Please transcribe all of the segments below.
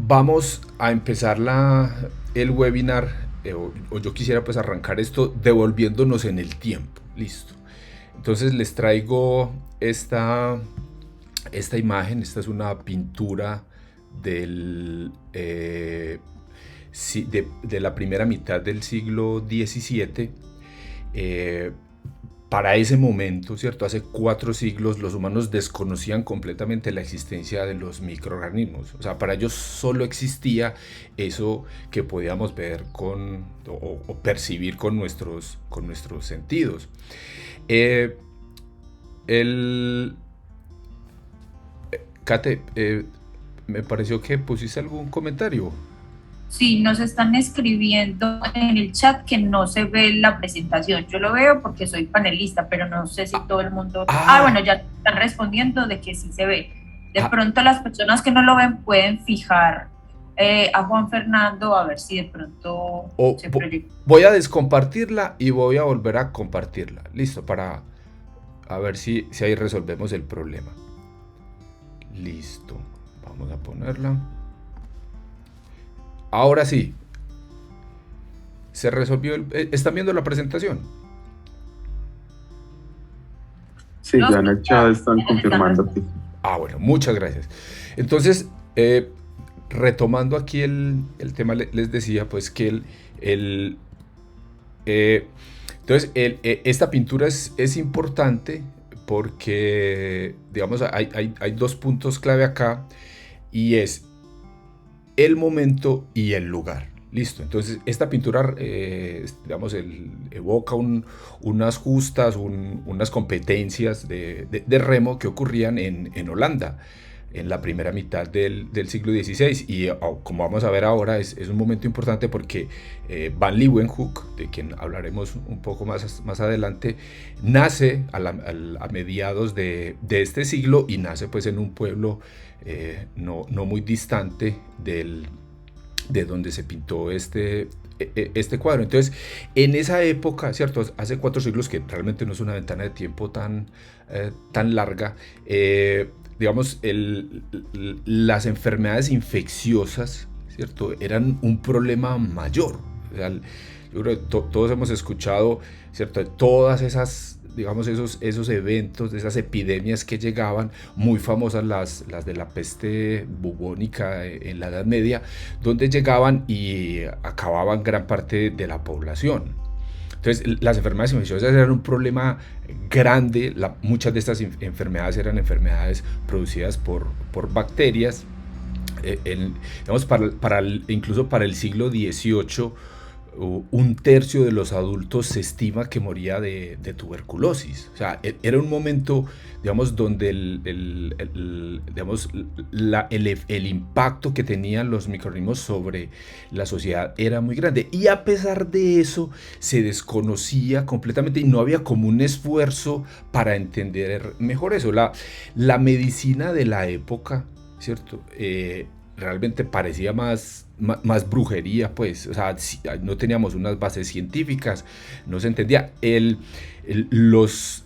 Vamos a empezar el webinar, o yo quisiera pues arrancar esto devolviéndonos en el tiempo. Listo. Entonces les traigo esta imagen. Esta es una pintura de la primera mitad del siglo XVII. Para ese momento, ¿cierto? Hace 4 siglos los humanos desconocían completamente la existencia de los microorganismos. O sea, para ellos solo existía eso que podíamos ver o percibir con nuestros sentidos. Eh, el, Kate, me pareció que pusiste algún comentario. Sí, nos están escribiendo en el chat que no se ve la presentación. Yo lo veo porque soy panelista, pero no sé si todo el mundo... Ah, Bueno, ya están respondiendo de que sí se ve. De ah, pronto las personas que no lo ven pueden fijar a Juan Fernando a ver si de pronto o se proyecta. voy a descompartirla y voy a volver a compartirla. Listo, para a ver si ahí resolvemos el problema. Listo, vamos a ponerla. Ahora sí, se resolvió ¿están viendo la presentación? Sí, ya en el chat están confirmando que sí. Bueno, muchas gracias. Entonces, retomando aquí el tema, les decía pues que entonces esta pintura es importante porque, digamos, hay 2 puntos clave acá, y es el momento y el lugar. Listo. Entonces, esta pintura, digamos, evoca unas justas, unas competencias de remo que ocurrían en Holanda en la primera mitad del siglo XVI. Y como vamos a ver ahora, es un momento importante porque Van Leeuwenhoek, de quien hablaremos un poco más adelante, nace a mediados de este siglo, y nace pues en un pueblo no muy distante de donde se pintó este cuadro. Entonces, en esa época, ¿cierto? Hace 4 siglos, que realmente no es una ventana de tiempo tan larga, digamos, las enfermedades infecciosas, ¿cierto? Eran un problema mayor. O sea, yo creo que todos hemos escuchado, ¿cierto? De todas esas, digamos, esos eventos, de esas epidemias que llegaban, muy famosas las de la peste bubónica en la Edad Media, donde llegaban y acababan gran parte de la población. Entonces, las enfermedades infecciosas eran un problema grande. Muchas de estas enfermedades eran enfermedades producidas por bacterias. Digamos, incluso para el siglo XVIII, 1/3 de los adultos se estima que moría de tuberculosis. O sea, era un momento, digamos, donde digamos, el impacto que tenían los microorganismos sobre la sociedad era muy grande. Y a pesar de eso, se desconocía completamente y no había como un esfuerzo para entender mejor eso. La medicina de la época, ¿cierto? Realmente parecía más brujería, pues. O sea, no teníamos unas bases científicas, no se entendía.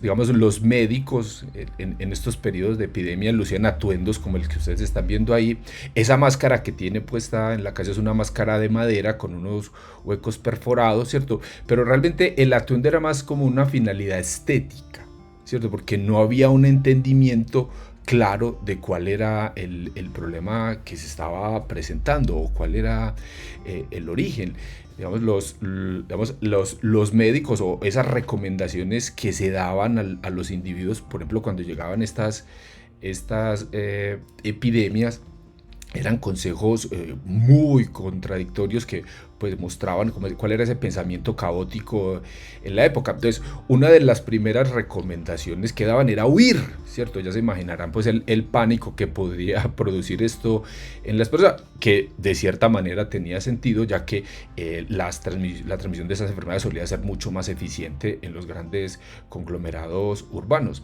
Digamos, los médicos en estos periodos de epidemia lucían atuendos como el que ustedes están viendo ahí. Esa máscara que tiene puesta en la cabeza es una máscara de madera con unos huecos perforados, ¿cierto? Pero realmente el atuendo era más como una finalidad estética, ¿cierto? Porque no había un entendimiento claro de cuál era el problema que se estaba presentando, o cuál era el origen. Digamos, los médicos, o esas recomendaciones que se daban a los individuos, por ejemplo, cuando llegaban estas epidemias, eran consejos muy contradictorios que pues mostraban cuál era ese pensamiento caótico en la época. Entonces, una de las primeras recomendaciones que daban era huir, ¿cierto? Ya se imaginarán pues el pánico que podría producir esto en las personas, que de cierta manera tenía sentido, ya que la transmisión de esas enfermedades solía ser mucho más eficiente en los grandes conglomerados urbanos.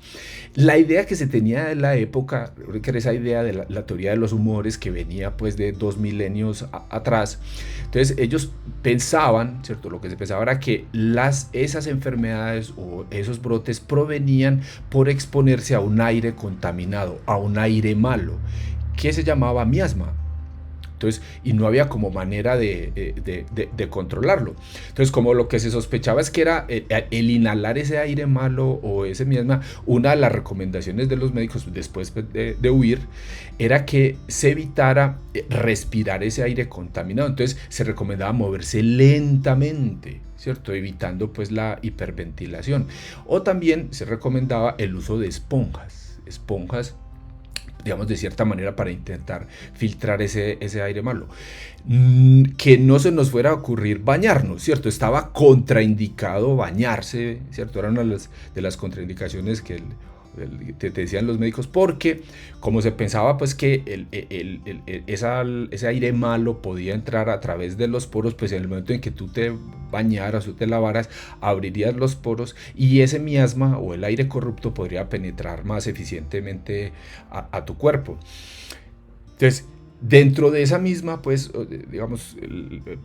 La idea que se tenía de la época, que era esa idea de la teoría de los humores, que venía pues de 2 milenios atrás. Entonces ellos pensaban, ¿cierto? Lo que se pensaba era que esas enfermedades o esos brotes provenían por exponerse a un aire contaminado, a un aire malo, que se llamaba miasma. Entonces, y no había como manera de controlarlo. Entonces, como lo que se sospechaba es que era el inhalar ese aire malo o ese misma, una de las recomendaciones de los médicos después de huir era que se evitara respirar ese aire contaminado. Entonces, se recomendaba moverse lentamente, ¿cierto? Evitando pues la hiperventilación. O también se recomendaba el uso de esponjas, digamos, de cierta manera para intentar filtrar ese aire malo. Que no se nos fuera a ocurrir bañarnos, ¿cierto? Estaba contraindicado bañarse, ¿cierto? Era una de las contraindicaciones que te decían los médicos, porque como se pensaba pues que ese aire malo podía entrar a través de los poros, pues en el momento en que tú te bañaras o te lavaras, abrirías los poros y ese miasma o el aire corrupto podría penetrar más eficientemente a tu cuerpo. Entonces, dentro de esa misma, pues, digamos,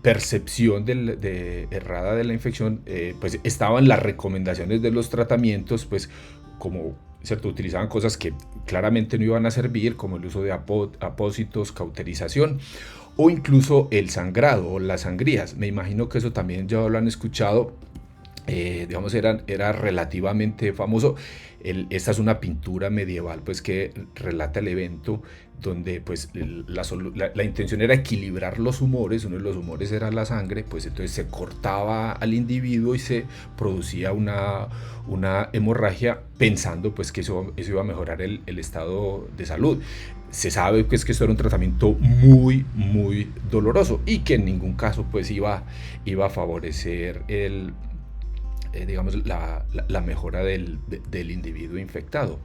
percepción errada de la infección, pues estaban las recomendaciones de los tratamientos, pues, como, ¿cierto? Utilizaban cosas que claramente no iban a servir, como el uso de apósitos, cauterización, o incluso el sangrado o las sangrías. Me imagino que eso también ya lo han escuchado. Digamos, era relativamente famoso. Esta es una pintura medieval pues que relata el evento donde pues la intención era equilibrar los humores. Uno de los humores era la sangre, pues entonces se cortaba al individuo y se producía una hemorragia, pensando pues que eso iba a mejorar el estado de salud. Se sabe pues que esto era un tratamiento muy muy doloroso y que en ningún caso pues iba a favorecer digamos, la mejora del individuo infectado.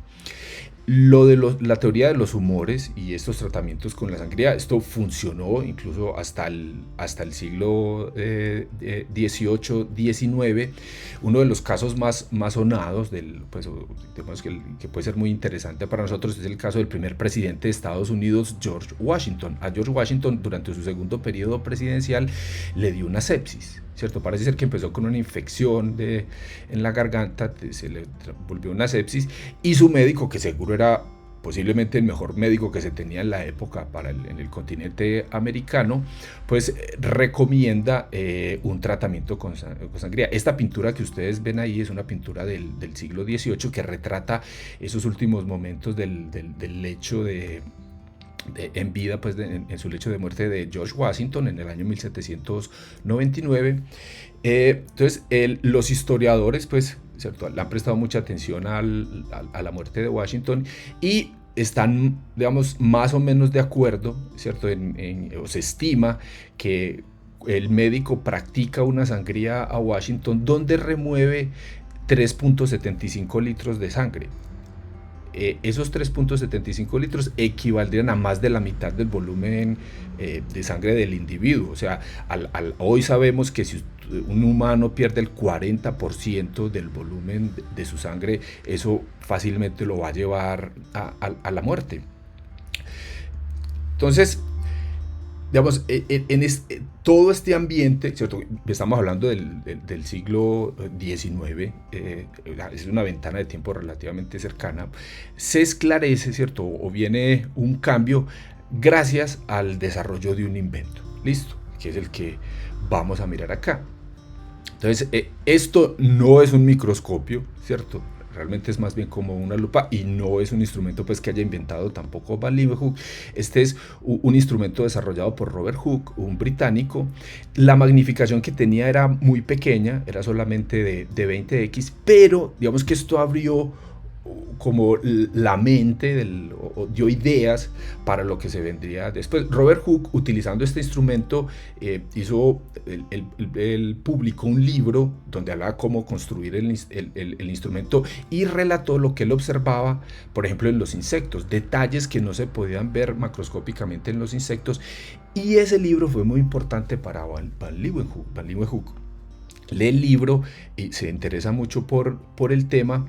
La teoría de los humores y estos tratamientos con la sangría, esto funcionó incluso hasta el siglo XVIII, XIX. Uno de los casos más sonados, pues, digamos que puede ser muy interesante para nosotros, es el caso del primer presidente de Estados Unidos, George Washington. A George Washington, durante su segundo periodo presidencial, le dio una sepsis, ¿cierto? Parece ser que empezó con una infección en la garganta, se le volvió una sepsis, y su médico, que seguro era posiblemente el mejor médico que se tenía en la época en el continente americano, pues recomienda un tratamiento con sangría. Esta pintura que ustedes ven ahí es una pintura del siglo XVIII que retrata esos últimos momentos del lecho en vida, pues en su lecho de muerte de George Washington en el año 1799. Entonces los historiadores pues, ¿cierto?, le han prestado mucha atención a la muerte de Washington y están, digamos, más o menos de acuerdo, ¿cierto? O se estima que el médico practica una sangría a Washington donde remueve 3.75 litros de sangre. Esos 3.75 litros equivaldrían a más de la mitad del volumen de sangre del individuo. O sea, hoy sabemos que si un humano pierde el 40% del volumen de su sangre, eso fácilmente lo va a llevar a la muerte. Entonces, digamos, todo este ambiente, ¿cierto? Estamos hablando del siglo XIX, es una ventana de tiempo relativamente cercana, se esclarece, ¿cierto? O viene un cambio gracias al desarrollo de un invento, ¿listo? Que es el que vamos a mirar acá. Entonces, esto no es un microscopio, ¿cierto? Realmente es más bien como una lupa y no es un instrumento pues que haya inventado tampoco Van Leeuwenhoek. Este es un instrumento desarrollado por Robert Hooke, un británico. La magnificación que tenía era muy pequeña, era solamente de 20x, pero digamos que esto abrió como la mente, dio ideas para lo que se vendría después. Robert Hooke, utilizando este instrumento, él publicó un libro donde hablaba cómo construir el instrumento y relató lo que él observaba, por ejemplo, en los insectos, detalles que no se podían ver macroscópicamente en los insectos, y ese libro fue muy importante para Van Leeuwenhoek. Van Leeuwenhoek lee el libro y se interesa mucho por el tema.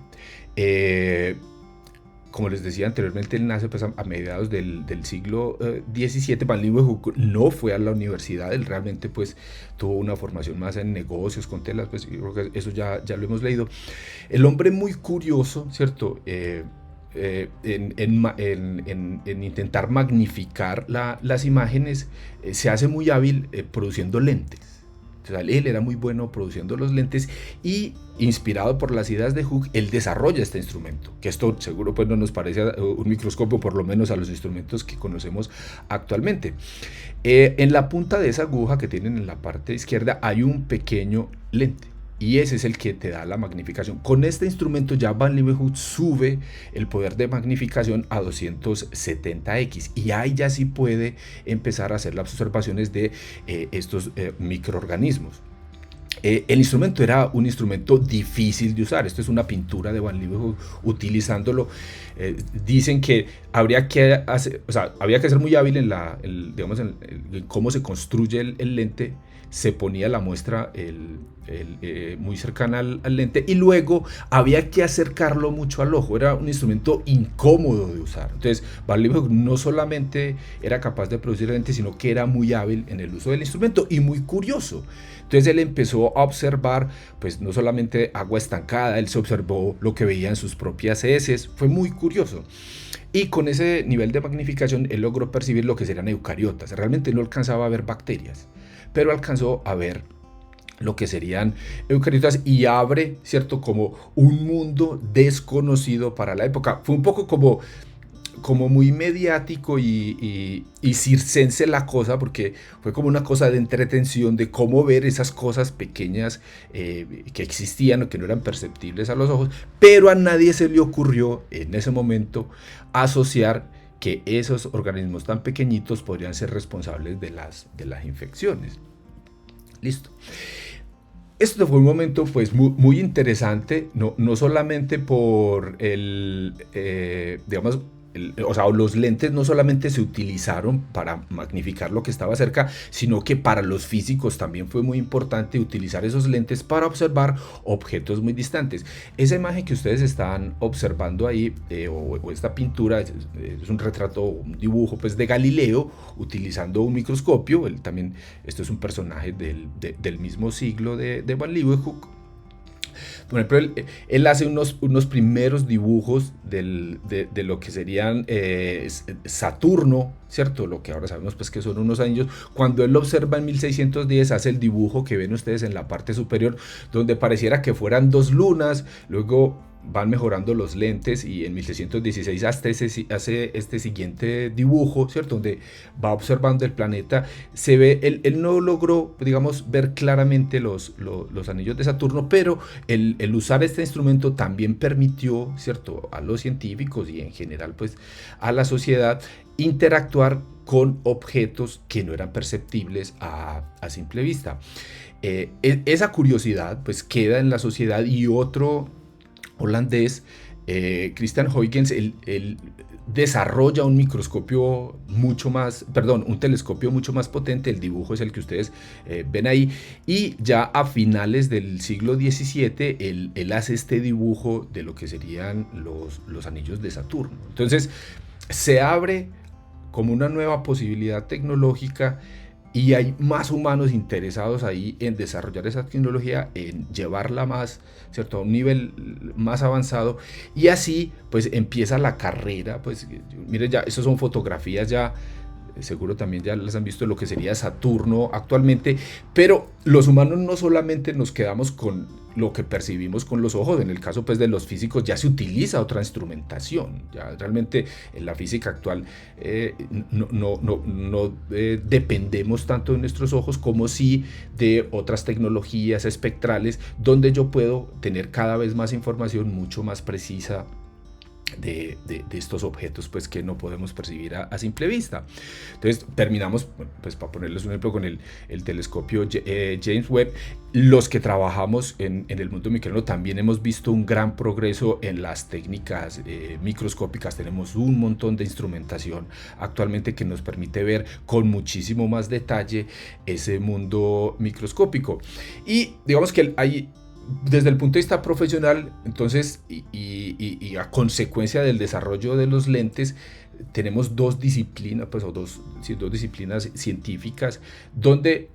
Como les decía anteriormente, él nace pues a mediados del siglo XVII. Van Leeuwenhoek no fue a la universidad, él realmente pues tuvo una formación más en negocios, con telas, pues yo creo que eso ya lo hemos leído. El hombre muy curioso, ¿cierto? en intentar magnificar las imágenes, se hace muy hábil produciendo lentes. Entonces, él era muy bueno produciendo los lentes y, inspirado por las ideas de Hooke, él desarrolla este instrumento, que esto seguro pues no nos parece un microscopio, por lo menos a los instrumentos que conocemos actualmente. En la punta de esa aguja que tienen en la parte izquierda hay un pequeño lente. Y ese es el que te da la magnificación. Con este instrumento ya Van Leeuwenhoek sube el poder de magnificación a 270x. Y ahí ya sí puede empezar a hacer las observaciones de estos microorganismos. El instrumento era un instrumento difícil de usar. Esto es una pintura de Van Leeuwenhoek utilizándolo. Dicen que había que ser muy hábil en cómo se construye el lente. Se ponía la muestra muy cercana al lente y luego había que acercarlo mucho al ojo. Era un instrumento incómodo de usar. Entonces Van Leeuwenhoek no solamente era capaz de producir lentes, sino que era muy hábil en el uso del instrumento y muy curioso. Entonces él empezó a observar, pues no solamente agua estancada, él se observó lo que veía en sus propias heces. Fue muy curioso. Y con ese nivel de magnificación él logró percibir lo que serían eucariotas. Realmente no alcanzaba a ver bacterias, pero alcanzó a ver lo que serían eucariotas y abre, ¿cierto?, como un mundo desconocido para la época. Fue un poco como muy mediático y circense la cosa, porque fue como una cosa de entretención de cómo ver esas cosas pequeñas que existían o que no eran perceptibles a los ojos, pero a nadie se le ocurrió en ese momento asociar que esos organismos tan pequeñitos podrían ser responsables de las infecciones. Listo. Esto fue un momento pues muy interesante, no solamente por los lentes no solamente se utilizaron para magnificar lo que estaba cerca, sino que para los físicos también fue muy importante utilizar esos lentes para observar objetos muy distantes. Esa imagen que ustedes están observando ahí, o esta pintura, es un retrato, un dibujo pues de Galileo utilizando un microscopio. Esto es un personaje del mismo siglo de Van Leeuwenhoek. Bueno, pero él hace unos primeros dibujos de lo que serían Saturno, ¿cierto? Lo que ahora sabemos pues que son unos anillos. Cuando él lo observa en 1610, hace el dibujo que ven ustedes en la parte superior, donde pareciera que fueran dos lunas. Luego van mejorando los lentes y en 1616 hace este siguiente dibujo, ¿cierto?, donde va observando el planeta. Se ve, él no logró, digamos, ver claramente los anillos de Saturno, pero el usar este instrumento también permitió, ¿cierto?, a los científicos y en general pues a la sociedad interactuar con objetos que no eran perceptibles a simple vista. Esa curiosidad pues queda en la sociedad, y otro holandés, Christian Huygens, él desarrolla un telescopio mucho más potente. El dibujo es el que ustedes ven ahí, y ya a finales del siglo XVII él hace este dibujo de lo que serían los anillos de Saturno. Entonces se abre como una nueva posibilidad tecnológica, y hay más humanos interesados ahí en desarrollar esa tecnología, en llevarla más, ¿cierto?, a un nivel más avanzado. Y así pues empieza la carrera. Pues miren, ya esas son fotografías, ya seguro también ya las han visto, lo que sería Saturno actualmente. Pero los humanos no solamente nos quedamos con lo que percibimos con los ojos. En el caso pues de los físicos ya se utiliza otra instrumentación. Ya realmente en la física actual no dependemos tanto de nuestros ojos como sí de otras tecnologías espectrales, donde yo puedo tener cada vez más información mucho más precisa de estos objetos pues que no podemos percibir a simple vista. Entonces terminamos, pues para ponerles un ejemplo, con el telescopio James Webb. Los que trabajamos en el mundo microbiano también hemos visto un gran progreso en las técnicas microscópicas. Tenemos un montón de instrumentación actualmente que nos permite ver con muchísimo más detalle ese mundo microscópico. Y digamos que hay, desde el punto de vista profesional, entonces, y a consecuencia del desarrollo de los lentes, tenemos dos disciplinas, pues, dos disciplinas científicas donde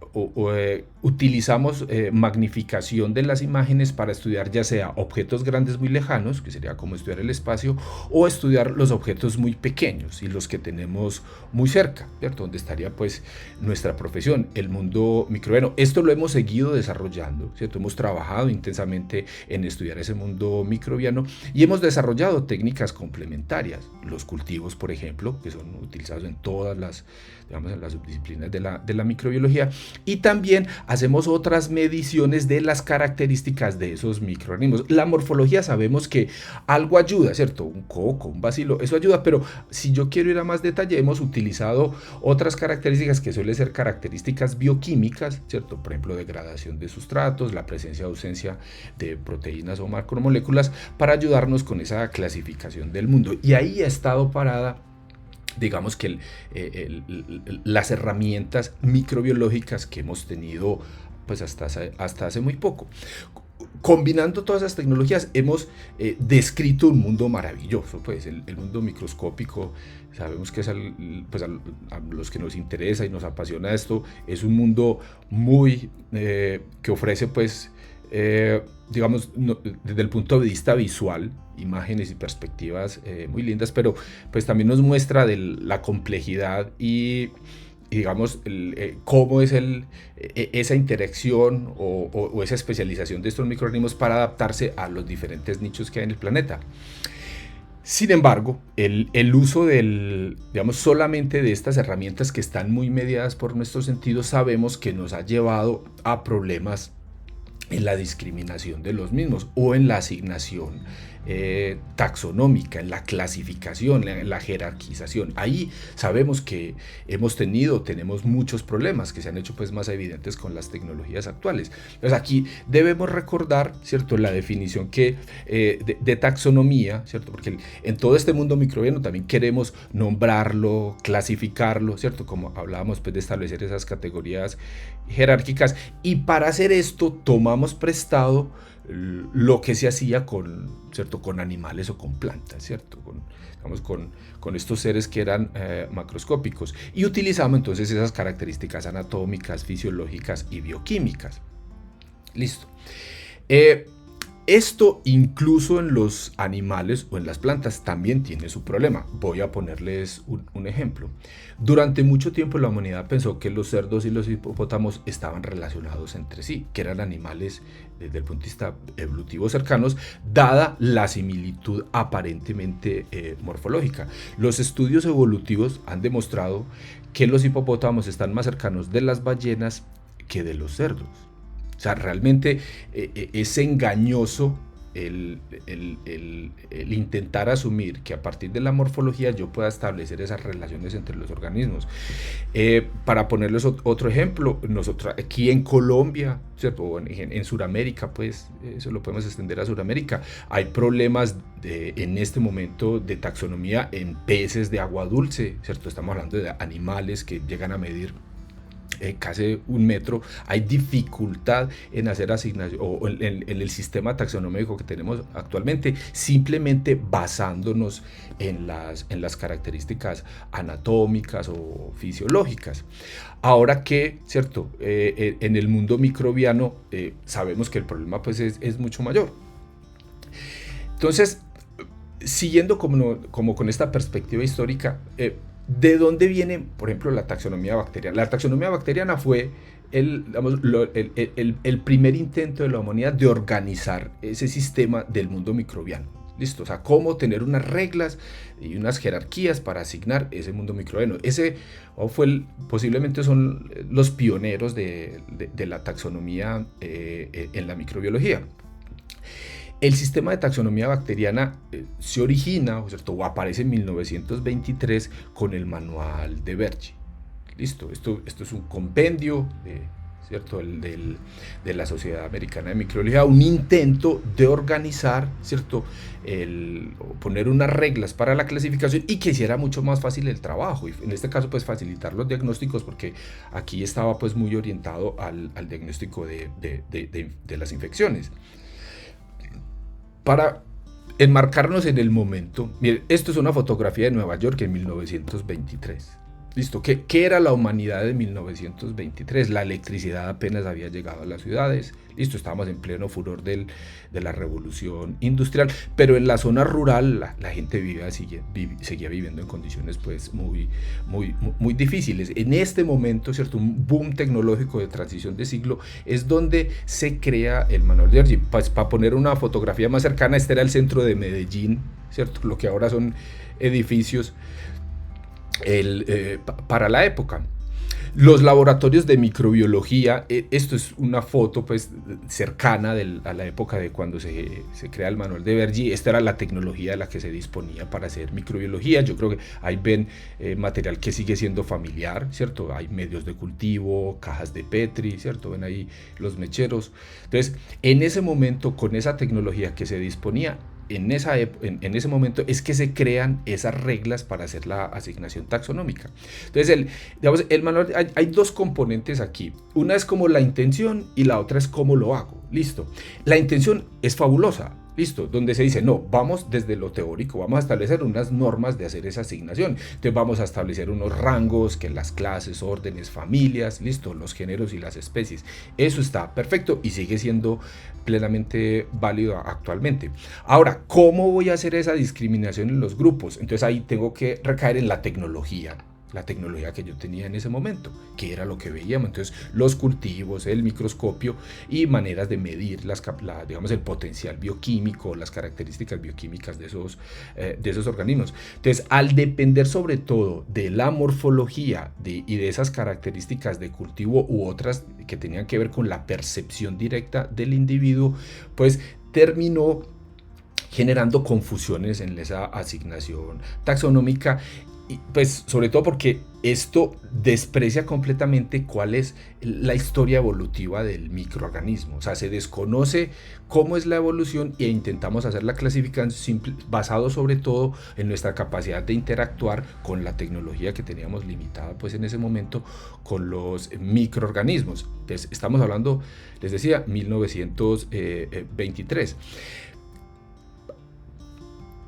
utilizamos magnificación de las imágenes para estudiar ya sea objetos grandes muy lejanos, que sería como estudiar el espacio, o estudiar los objetos muy pequeños y los que tenemos muy cerca, ¿cierto? Donde estaría pues nuestra profesión, el mundo microbiano. Esto lo hemos seguido desarrollando, ¿cierto? Hemos trabajado intensamente en estudiar ese mundo microbiano y hemos desarrollado técnicas complementarias, los cultivos, por ejemplo, que son utilizados en todas las, digamos, en las subdisciplinas de la microbiología, y también hacemos otras mediciones de las características de esos microorganismos. La morfología sabemos que algo ayuda, ¿cierto? Un coco, un bacilo, eso ayuda, pero si yo quiero ir a más detalle, hemos utilizado otras características que suelen ser características bioquímicas, ¿cierto? Por ejemplo, degradación de sustratos, la presencia o ausencia de proteínas o macromoléculas, para ayudarnos con esa clasificación del mundo. Y ahí ha estado parada, digamos que las herramientas microbiológicas que hemos tenido pues hasta hace muy poco. Combinando todas esas tecnologías hemos descrito un mundo maravilloso, pues el mundo microscópico. Sabemos que es pues a los que nos interesa y nos apasiona esto, es un mundo muy que ofrece pues digamos, desde el punto de vista visual, imágenes y perspectivas muy lindas, pero pues también nos muestra de la complejidad y digamos, cómo es esa interacción o esa especialización de estos microorganismos para adaptarse a los diferentes nichos que hay en el planeta. Sin embargo, el uso digamos, solamente de estas herramientas que están muy mediadas por nuestros sentidos, sabemos que nos ha llevado a problemas en la discriminación de los mismos o en la asignación taxonómica, en la clasificación, en la jerarquización. Ahí sabemos que tenemos muchos problemas que se han hecho pues más evidentes con las tecnologías actuales. Entonces aquí debemos recordar, ¿cierto?, la definición de taxonomía, ¿cierto?, porque en todo este mundo microbiano también queremos nombrarlo, clasificarlo, ¿cierto?, como hablábamos pues de establecer esas categorías jerárquicas, y para hacer esto tomamos prestado lo que se hacía ¿cierto?, con animales o con plantas, ¿cierto?, con estos seres que eran macroscópicos, y utilizamos entonces esas características anatómicas, fisiológicas y bioquímicas. Listo. Esto incluso en los animales o en las plantas también tiene su problema. Voy a ponerles un ejemplo. Durante mucho tiempo la humanidad pensó que los cerdos y los hipopótamos estaban relacionados entre sí, que eran animales desde el punto de vista evolutivo cercanos, dada la similitud aparentemente morfológica. Los estudios evolutivos han demostrado que los hipopótamos están más cercanos de las ballenas que de los cerdos. O sea, realmente es engañoso el intentar asumir que a partir de la morfología yo pueda establecer esas relaciones entre los organismos. Para ponerles otro ejemplo, nosotros aquí en Colombia, ¿cierto?, o en Sudamérica, pues eso lo podemos extender a Sudamérica, hay problemas en este momento de taxonomía en peces de agua dulce, ¿cierto? Estamos hablando de animales que llegan a medir casi 1 metro. Hay dificultad en hacer asignación o en el sistema taxonómico que tenemos actualmente, simplemente basándonos en las características anatómicas o fisiológicas. Ahora que, ¿cierto?, en el mundo microbiano sabemos que el problema pues es mucho mayor. Entonces, siguiendo como con esta perspectiva histórica, ¿de dónde viene, por ejemplo, la taxonomía bacteriana? La taxonomía bacteriana fue el primer intento de la humanidad de organizar ese sistema del mundo microbiano. ¿Listo? O sea, cómo tener unas reglas y unas jerarquías para asignar ese mundo microbiano. Posiblemente son los pioneros de la taxonomía en la microbiología. El sistema de taxonomía bacteriana se origina, ¿cierto?, o aparece en 1923 con el manual de Berge. Listo, esto es un compendio ¿cierto?, de la Sociedad Americana de Microbiología, un intento de organizar, ¿cierto?, poner unas reglas para la clasificación y que hiciera mucho más fácil el trabajo, y en este caso pues facilitar los diagnósticos, porque aquí estaba pues muy orientado al diagnóstico de las infecciones. Para enmarcarnos en el momento. Miren, esto es una fotografía de Nueva York en 1923. Listo, ¿qué era la humanidad de 1923? La electricidad apenas había llegado a las ciudades. Listo, estábamos en pleno furor de la revolución industrial, pero en la zona rural la gente seguía viviendo en condiciones pues muy difíciles. En este momento, ¿cierto? Un boom tecnológico de transición de siglo es donde se crea el manual de Vergy. Pues, para poner una fotografía más cercana, este era el centro de Medellín, ¿cierto? Lo que ahora son edificios para la época. Los laboratorios de microbiología, esto es una foto pues cercana a la época de cuando se crea el manual de Vergy. Esta era la tecnología de la que se disponía para hacer microbiología. Yo creo que ahí ven material que sigue siendo familiar, ¿cierto? Hay medios de cultivo, cajas de Petri, ¿cierto? Ven ahí los mecheros. Entonces, en ese momento, con esa tecnología que se disponía, en ese momento es que se crean esas reglas para hacer la asignación taxonómica. Entonces, el manual, hay dos componentes aquí. Una es como la intención y la otra es cómo lo hago. Listo. La intención es fabulosa. Listo, donde se dice, no, vamos desde lo teórico, vamos a establecer unas normas de hacer esa asignación. Entonces vamos a establecer unos rangos, que las clases, órdenes, familias, listo, los géneros y las especies. Eso está perfecto y sigue siendo plenamente válido actualmente. Ahora, ¿cómo voy a hacer esa discriminación en los grupos? Entonces ahí tengo que recaer en la tecnología que yo tenía en ese momento, que era lo que veíamos. Entonces, los cultivos, el microscopio y maneras de medir digamos, el potencial bioquímico, las características bioquímicas de esos organismos. Entonces, al depender sobre todo de la morfología y de esas características de cultivo u otras que tenían que ver con la percepción directa del individuo, pues terminó generando confusiones en esa asignación taxonómica. Y pues sobre todo porque esto desprecia completamente cuál es la historia evolutiva del microorganismo. O sea, se desconoce cómo es la evolución e intentamos hacer la clasificación basado sobre todo en nuestra capacidad de interactuar con la tecnología que teníamos limitada pues en ese momento con los microorganismos. Entonces, estamos hablando, les decía, 1923.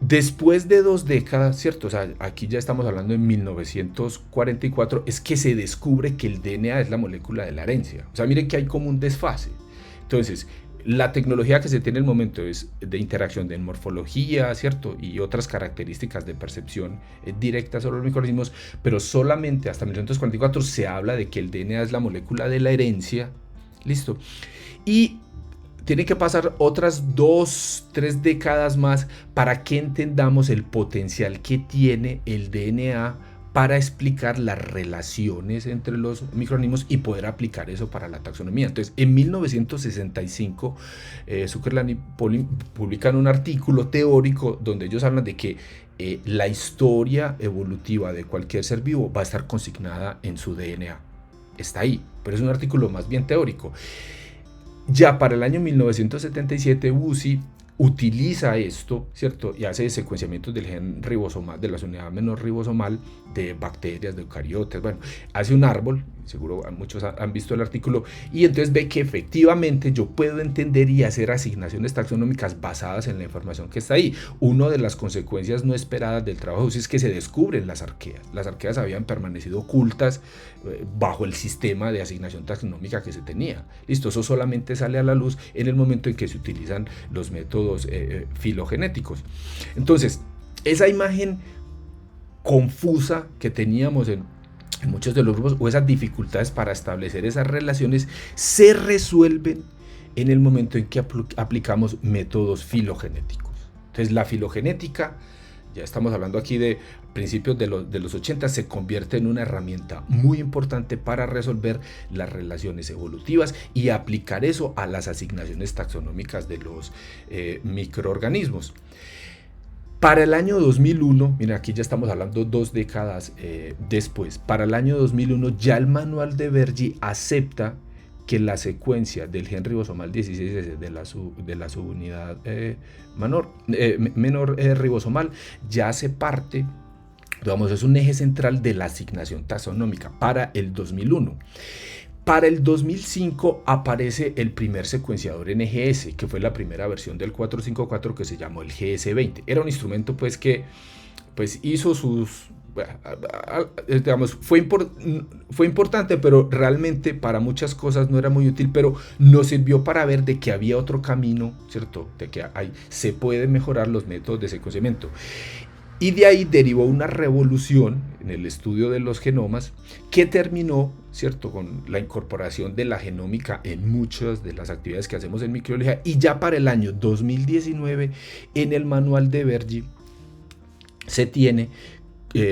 Después de 2 décadas, ¿cierto? O sea, aquí ya estamos hablando de 1944, es que se descubre que el DNA es la molécula de la herencia. O sea, miren que hay como un desfase. Entonces, la tecnología que se tiene en el momento es de interacción de morfología, ¿cierto? Y otras características de percepción directa sobre los microorganismos, pero solamente hasta 1944 se habla de que el DNA es la molécula de la herencia, ¿listo? Y tiene que pasar otras 2-3 décadas más para que entendamos el potencial que tiene el DNA para explicar las relaciones entre los microorganismos y poder aplicar eso para la taxonomía. Entonces, en 1965, Sutherland y Pauling publican un artículo teórico donde ellos hablan de que la historia evolutiva de cualquier ser vivo va a estar consignada en su DNA. Está ahí, pero es un artículo más bien teórico. Ya para el año 1977, Bucy utiliza esto, ¿cierto? Y hace secuenciamientos del gen ribosomal, de la unidad menor ribosomal de bacterias, de eucariotas. Bueno, hace un árbol, seguro muchos han visto el artículo, y entonces ve que efectivamente yo puedo entender y hacer asignaciones taxonómicas basadas en la información que está ahí. Una de las consecuencias no esperadas del trabajo es que se descubren las arqueas. Las arqueas habían permanecido ocultas bajo el sistema de asignación taxonómica que se tenía. Listo, eso solamente sale a la luz en el momento en que se utilizan los métodos filogenéticos. Entonces, esa imagen confusa que teníamos en muchos de los grupos, o esas dificultades para establecer esas relaciones, se resuelven en el momento en que aplicamos métodos filogenéticos. Entonces, la filogenética, ya estamos hablando aquí de principios de los 80, se convierte en una herramienta muy importante para resolver las relaciones evolutivas y aplicar eso a las asignaciones taxonómicas de los microorganismos. Para el año 2001, mira, aquí ya estamos hablando 2 décadas después, para el año 2001 ya el manual de Vergy acepta que la secuencia del gen ribosomal 16 de la subunidad menor ribosomal ya hace parte, digamos, es un eje central de la asignación taxonómica para el 2001. Para el 2005 aparece el primer secuenciador NGS, que fue la primera versión del 454 que se llamó el GS20. Era un instrumento pues que pues hizo sus, digamos, fue importante, pero realmente para muchas cosas no era muy útil, pero nos sirvió para ver de que había otro camino, ¿cierto? De que se pueden mejorar los métodos de secuenciamiento. Y de ahí derivó una revolución en el estudio de los genomas que terminó, ¿cierto?, con la incorporación de la genómica en muchas de las actividades que hacemos en microbiología. Y ya para el año 2019, en el manual de Bergy, se tiene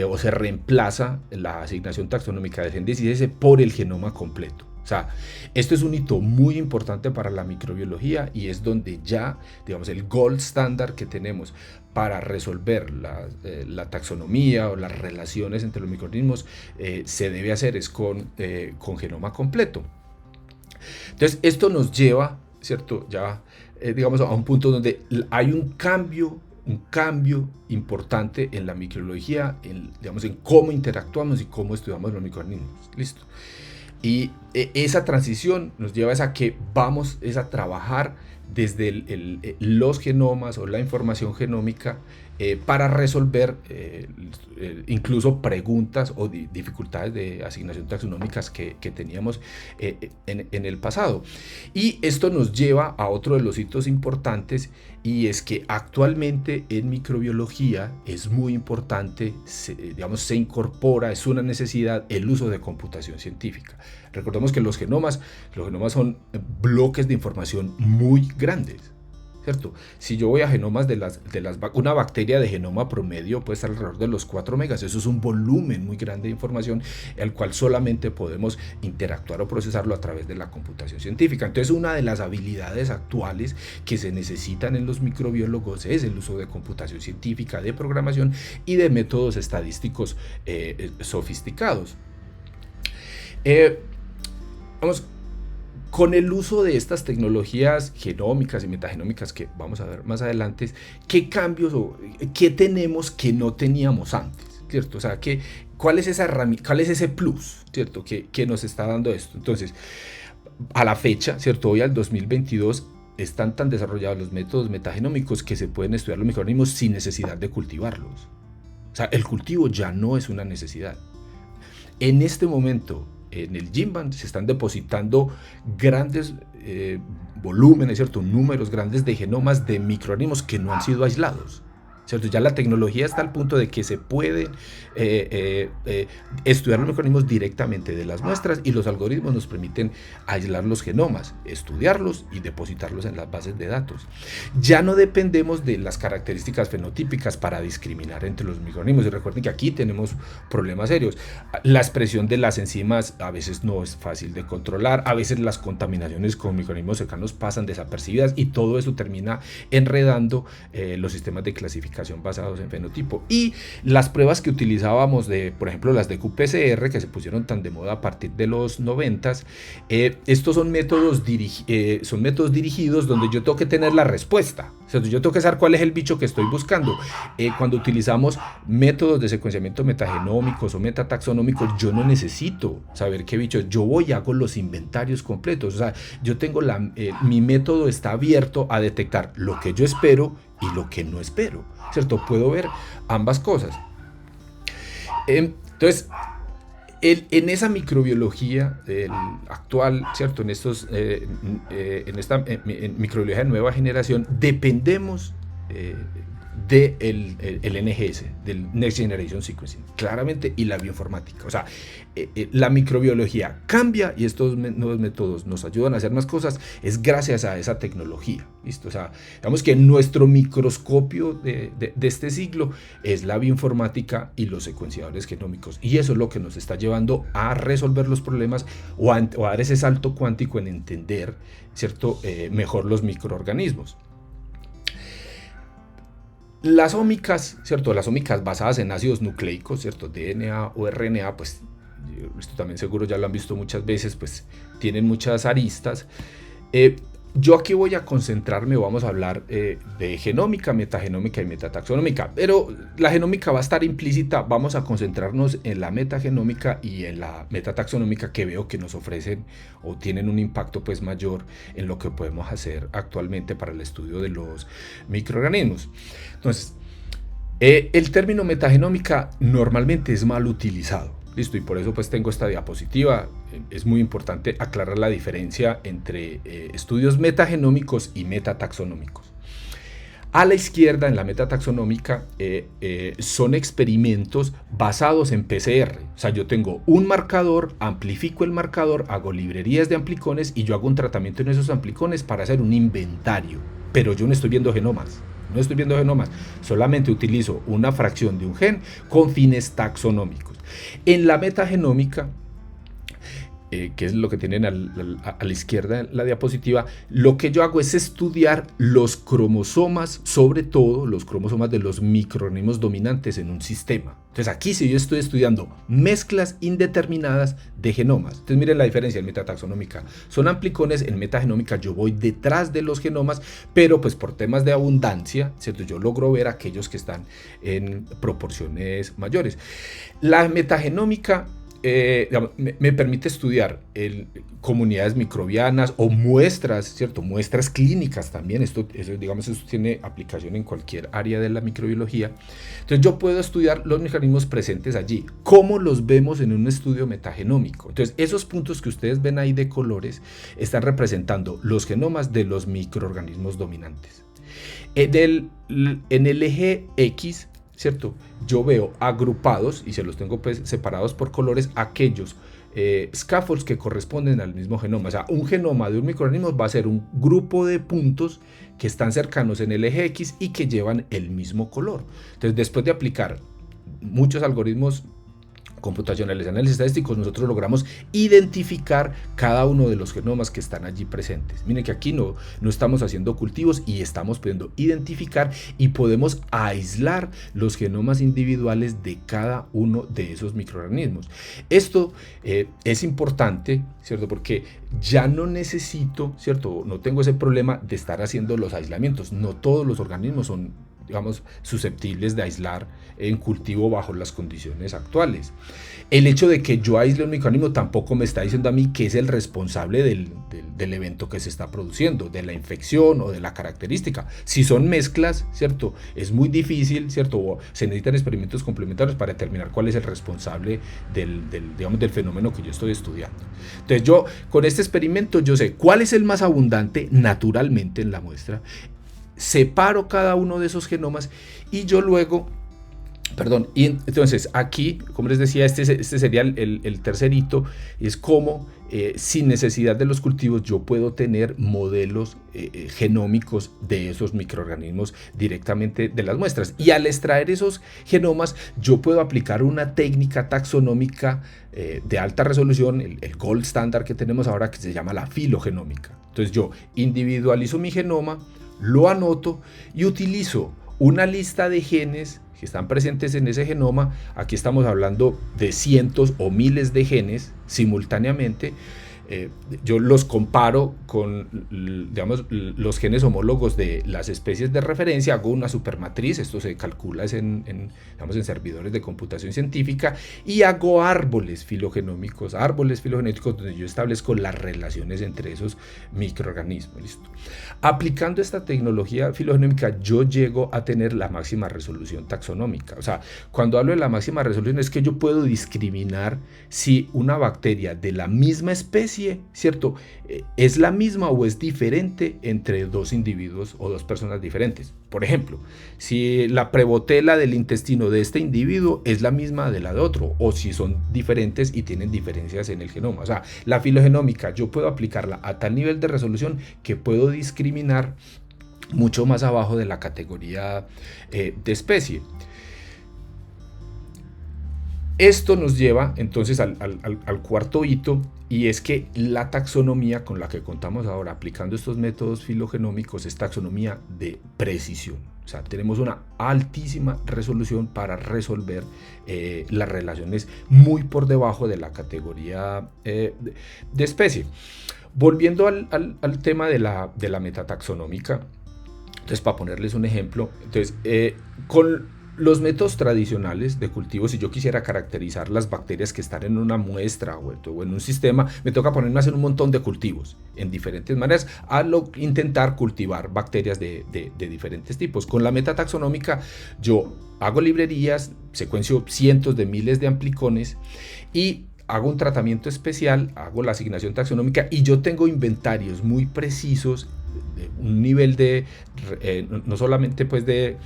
o se reemplaza la asignación taxonómica del gen 16 por el genoma completo. O sea, esto es un hito muy importante para la microbiología y es donde ya, digamos, el gold standard que tenemos para resolver la taxonomía o las relaciones entre los microorganismos se debe hacer es con genoma completo. Entonces, esto nos lleva, ¿cierto? Ya, digamos, a un punto donde hay un cambio importante en la microbiología, digamos, en cómo interactuamos y cómo estudiamos los microorganismos. Listo. Y esa transición nos lleva a que vamos a trabajar desde los genomas o la información genómica para resolver incluso preguntas o dificultades de asignación taxonómicas que teníamos en el pasado. Y esto nos lleva a otro de los hitos importantes, y es que actualmente en microbiología es muy importante, digamos, se incorpora, es una necesidad el uso de computación científica. Recordemos que los genomas son bloques de información muy grandes, ¿cierto? Si yo voy a genomas una bacteria de genoma promedio puede estar alrededor de los 4 megas. Eso es un volumen muy grande de información al cual solamente podemos interactuar o procesarlo a través de la computación científica. Entonces, una de las habilidades actuales que se necesitan en los microbiólogos es el uso de computación científica, de programación y de métodos estadísticos sofisticados. Vamos, con el uso de estas tecnologías genómicas y metagenómicas que vamos a ver más adelante, ¿qué cambios o qué tenemos que no teníamos antes? ¿Cierto? O sea, ¿cuál es esa herramienta, cuál es ese plus, ¿cierto?, que nos está dando esto? Entonces, a la fecha, ¿cierto?, hoy al 2022, están tan desarrollados los métodos metagenómicos que se pueden estudiar los microorganismos sin necesidad de cultivarlos. O sea, el cultivo ya no es una necesidad. En este momento, en el GenBank se están depositando grandes volúmenes, ¿cierto?, números grandes de genomas de microorganismos que no han sido aislados, ¿cierto? Ya la tecnología está al punto de que se pueden estudiar los microorganismos directamente de las muestras, y los algoritmos nos permiten aislar los genomas, estudiarlos y depositarlos en las bases de datos. Ya no dependemos de las características fenotípicas para discriminar entre los microorganismos, y recuerden que aquí tenemos problemas serios. La expresión de las enzimas a veces no es fácil de controlar, a veces las contaminaciones con microorganismos cercanos pasan desapercibidas, y todo eso termina enredando los sistemas de clasificación basados en fenotipo. Y las pruebas que utilizábamos, por ejemplo las de qPCR, que se pusieron tan de moda a partir de los 90s, estos son métodos dirigidos donde yo tengo que tener la respuesta. O sea, yo tengo que saber cuál es el bicho que estoy buscando. Cuando utilizamos métodos de secuenciamiento metagenómicos o metataxonómicos, yo no necesito saber qué bicho. Yo voy y hago los inventarios completos. O sea, yo tengo mi método está abierto a detectar lo que yo espero y lo que no espero, ¿cierto? Puedo ver ambas cosas. Entonces, en esa microbiología actual, ¿cierto?, en esta microbiología de nueva generación, dependemos del NGS, del Next Generation Sequencing, claramente, y la bioinformática. O sea, la microbiología cambia y estos nuevos métodos nos ayudan a hacer más cosas, es gracias a esa tecnología. ¿Listo? O sea, digamos que nuestro microscopio de este siglo es la bioinformática y los secuenciadores genómicos, y eso es lo que nos está llevando a resolver los problemas o a dar ese salto cuántico en entender, ¿cierto?, mejor los microorganismos. Las ómicas, ¿cierto?, las ómicas basadas en ácidos nucleicos, ¿cierto?, DNA o RNA, pues esto también seguro ya lo han visto muchas veces, pues tienen muchas aristas. yo aquí voy a concentrarme, vamos a hablar de genómica, metagenómica y metataxonómica, pero la genómica va a estar implícita, vamos a concentrarnos en la metagenómica y en la metataxonómica, que veo que nos ofrecen o tienen un impacto pues mayor en lo que podemos hacer actualmente para el estudio de los microorganismos. Entonces, el término metagenómica normalmente es mal utilizado. Listo, y por eso pues tengo esta diapositiva. Es muy importante aclarar la diferencia entre estudios metagenómicos y metataxonómicos. A la izquierda, en la metataxonómica, son experimentos basados en PCR. O sea, yo tengo un marcador, amplifico el marcador, hago librerías de amplicones y yo hago un tratamiento en esos amplicones para hacer un inventario. Pero yo no estoy viendo genomas. No estoy viendo genomas, solamente utilizo una fracción de un gen con fines taxonómicos. En la metagenómica, que es lo que tienen a la izquierda en la diapositiva, lo que yo hago es estudiar los cromosomas, sobre todo los cromosomas de los microorganismos dominantes en un sistema. Entonces aquí sí yo estoy estudiando mezclas indeterminadas de genomas. Entonces miren la diferencia en metataxonómica. Son amplicones, en metagenómica yo voy detrás de los genomas, pero pues por temas de abundancia, ¿cierto? Yo logro ver aquellos que están en proporciones mayores. La metagenómica me permite estudiar comunidades microbianas o muestras, ¿cierto? Muestras clínicas también. Esto tiene aplicación en cualquier área de la microbiología. Entonces yo puedo estudiar los mecanismos presentes allí, cómo los vemos en un estudio metagenómico. Entonces esos puntos que ustedes ven ahí de colores están representando los genomas de los microorganismos dominantes. En el eje X, ¿cierto? Yo veo agrupados, y se los tengo pues separados por colores, aquellos scaffolds que corresponden al mismo genoma. O sea, un genoma de un microorganismo va a ser un grupo de puntos que están cercanos en el eje X y que llevan el mismo color. Entonces, después de aplicar muchos algoritmos computacionales, análisis estadísticos, nosotros logramos identificar cada uno de los genomas que están allí presentes. Miren que aquí no estamos haciendo cultivos y estamos pudiendo identificar y podemos aislar los genomas individuales de cada uno de esos microorganismos. Esto es importante, ¿cierto? Porque ya no necesito, ¿cierto? No tengo ese problema de estar haciendo los aislamientos. No todos los organismos son, digamos, susceptibles de aislar en cultivo bajo las condiciones actuales. El hecho de que yo aísle un microorganismo tampoco me está diciendo a mí que es el responsable del evento que se está produciendo, de la infección o de la característica. Si son mezclas, ¿cierto? Es muy difícil, ¿cierto? O se necesitan experimentos complementarios para determinar cuál es el responsable del fenómeno que yo estoy estudiando. Entonces yo, con este experimento, yo sé cuál es el más abundante naturalmente en la muestra, separo cada uno de esos genomas y yo luego, y entonces aquí, como les decía, este sería el tercer hito, es cómo sin necesidad de los cultivos yo puedo tener modelos genómicos de esos microorganismos directamente de las muestras. Y al extraer esos genomas yo puedo aplicar una técnica taxonómica de alta resolución, el gold standard que tenemos ahora, que se llama la filogenómica. Entonces yo individualizo mi genoma, lo anoto y utilizo una lista de genes que están presentes en ese genoma. Aquí estamos hablando de cientos o miles de genes simultáneamente. Yo los comparo con, digamos, los genes homólogos de las especies de referencia, hago una supermatriz, esto se calcula en servidores de computación científica, y hago árboles filogenéticos donde yo establezco las relaciones entre esos microorganismos. ¿Listo? Aplicando esta tecnología filogenómica, yo llego a tener la máxima resolución taxonómica. O sea, cuando hablo de la máxima resolución es que yo puedo discriminar si una bacteria de la misma especie, ¿cierto?, es la misma o es diferente entre dos individuos o dos personas diferentes. Por ejemplo, si la prebotela del intestino de este individuo es la misma de la de otro, o si son diferentes y tienen diferencias en el genoma. O sea, la filogenómica yo puedo aplicarla a tal nivel de resolución que puedo discriminar mucho más abajo de la categoría de especie. Esto nos lleva entonces al cuarto hito, y es que la taxonomía con la que contamos ahora aplicando estos métodos filogenómicos es taxonomía de precisión. O sea, tenemos una altísima resolución para resolver las relaciones muy por debajo de la categoría de especie. Volviendo al tema de la metataxonómica, entonces para ponerles un ejemplo, entonces, con los métodos tradicionales de cultivo, si yo quisiera caracterizar las bacterias que están en una muestra o en un sistema, me toca ponerme a hacer un montón de cultivos en diferentes maneras, intentar cultivar bacterias de diferentes tipos. Con la metataxonómica yo hago librerías, secuencio cientos de miles de amplicones y hago un tratamiento especial, hago la asignación taxonómica y yo tengo inventarios muy precisos, un nivel de, no solamente pues de